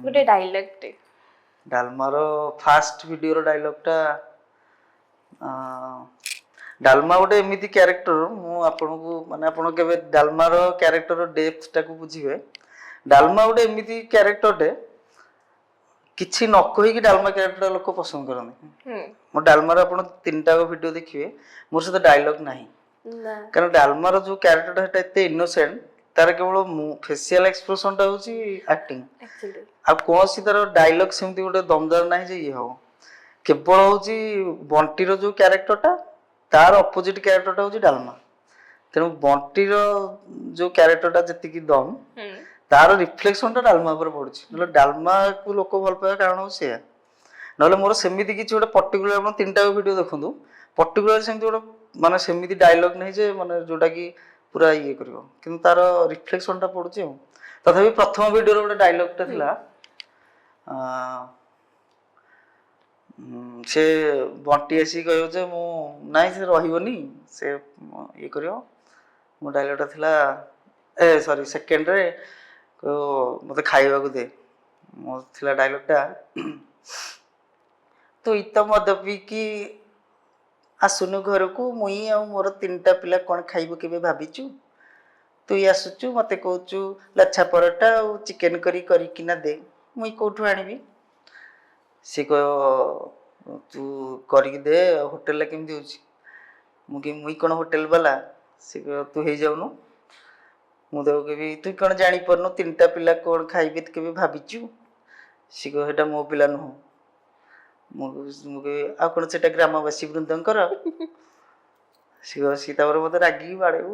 ଗୋଟେ ଡାଇଲଗ ଟେ ଡାଲମାର ଫାଷ୍ଟ ଭିଡିଓର ଡାଇଲଗଟା ଡାଲମା ଗୋଟେ ଏମିତି କ୍ୟାରେକ୍ଟର ମୁଁ ଆପଣଙ୍କୁ ମାନେ ଆପଣ କେବେ ଡାଲମାର କ୍ୟାରେକ୍ଟର ଡେପ୍ଥଟାକୁ ବୁଝିବେ। ଡାଲମା ଗୋଟେ ଏମିତି କ୍ୟାରେକ୍ଟରଟେ କିଛି ନ କହିକି ଡାଲମା କ୍ୟାରେକ୍ଟର ଲୋକ ପସନ୍ଦ କରନ୍ତି। ମୋ ଡାଲମାର ଆପଣ 3ଟା ଭିଡିଓ ଦେଖିବେ ମୋର ସହିତ ଡାଇଲଗ ନାହିଁ କାରଣ ଡାଲମାର ଯୋଉ କ୍ୟାରେକ୍ଟରଟା ସେଟା ଏତେ ଇନୋସେଣ୍ଟ ତାର କେବଳ ଫେସିଆଲ ଏକ୍ସପ୍ରେସନଟା ହଉଛି ଆକ୍ଟିଂ ଆଉ କୌଣସି ତାର ଡାଇଲଗ ସେମିତି ଗୋଟେ ଦମଦାର ନାହିଁ ଯେ ଇଏ ହବ କେବଳ ହଉଛି ବଣ୍ଟିର ଯୋଉ କ୍ୟାରେକ୍ଟରଟା ତାର ଅପୋଜିଟ କ୍ୟାରେକ୍ଟରଟା ହଉଛି ଡାଲମା। ତେଣୁ ବଣ୍ଟିର ଯୋଉ କ୍ୟାରେକ୍ଟରଟା ଯେତିକି ଦମ ତାର ରିଫ୍ଲେକ୍ସନଟା ଡାଲମା ଉପରେ ପଡୁଛି ନହେଲେ ଡାଲମାକୁ ଲୋକ ଭଲ ପାଇବା କାରଣ ହଉଛି ସେଇଆ। ନହେଲେ ମୋର ସେମିତି କିଛି ଗୋଟେ ପର୍ଟିକୁଲାର ଆପଣ 3ଟା ଭିଡିଓ ଦେଖନ୍ତୁ ପର୍ଟିକୁଲାର ସେମିତି ଗୋଟେ ମାନେ ସେମିତି ଡାଇଲଗ ନାହିଁ ଯେ ମାନେ ଯୋଉଟା କି ପୁରା ଇଏ କରିବ କିନ୍ତୁ ତାର ରିଫ୍ଲେକ୍ସନଟା ପଡୁଛି ଆଉ। ତଥାପି ପ୍ରଥମ ଭିଡିଓର ଗୋଟେ ଡାଇଲଗଟା ଥିଲା ସେ ବଣ୍ଟି ଆସିକି କହିବ ଯେ ମୁଁ ନାଇଁ ସେ ରହିବନି ସେ ଇଏ କରିବ। ମୋ ଡାଇଲଗଟା ଥିଲା ସରି ସେକେଣ୍ଡରେ ମତେ ଖାଇବାକୁ ଦେ ମୋ ଥିଲା ଡାଇଲଗଟା ତୁ ଇତ ମଦ ପିଇକି ଆସୁନୁ ଘରକୁ ମୁଇଁ ଆଉ ମୋର 3ଟା ପିଲା କଣ ଖାଇବୁ କେବେ ଭାବିଛୁ ତୁଇ ଆସୁଛୁ ମତେ କହୁଛୁ ଲଚ୍ଛା ପରଟା ଆଉ ଚିକେନ କରିକିନା ଦେ ମୁଇଁ କୋଉଠୁ ଆଣିବି। ସେ କହିବ ତୁ କରିକି ଦେ ହୋଟେଲରେ କେମିତି ହଉଛି ମୁଇଁ କଣ ହୋଟେଲ ବାଲା। ସେ କହିବ ତୁ ହେଇଯାଉନୁ ମୁଁ ତାକୁ କହିବି ତୁ କଣ ଜାଣିପାରୁନୁ 3ଟା ପିଲା କଣ ଖାଇବେ କେବେ ଭାବିଛୁ। ସେ କହିବ ସେଟା ମୋ ପିଲା ନୁହଁ। ମୁଁ କହିବି ଆଉ କଣ ସେଟା ଗ୍ରାମବାସୀ ବୃନ୍ଦଙ୍କର। ସିଏ ତାପରେ ମତେ ରାଗିକି ବାଡେଇବ।